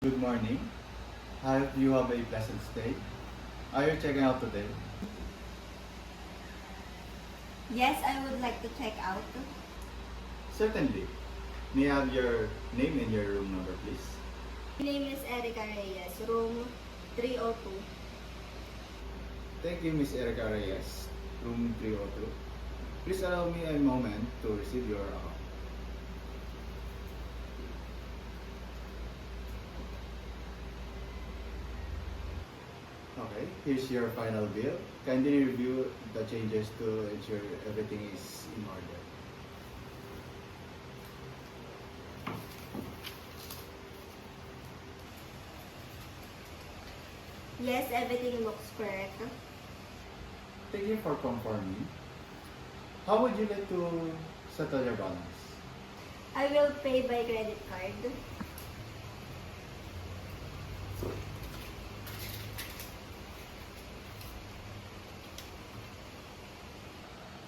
Good morning. I hope you have a pleasant stay. Are you checking out today? Yes, I would like to check out. Certainly. May I have your name and your room number, please? My name is Erica Reyes, room 302. Thank you, Miss Erica Reyes, room 302. Please allow me a moment to receive your account. Okay, here's your final bill. Kindly review the changes to ensure everything is in order. Yes, everything looks correct. Thank you for confirming. How would you like to settle your balance? I will pay by credit card.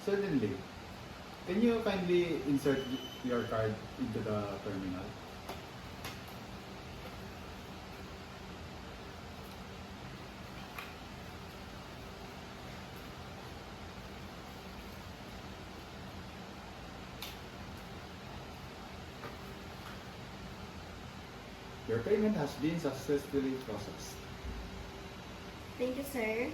Certainly. Can you kindly insert your card into the terminal? Your payment has been successfully processed. Thank you, sir.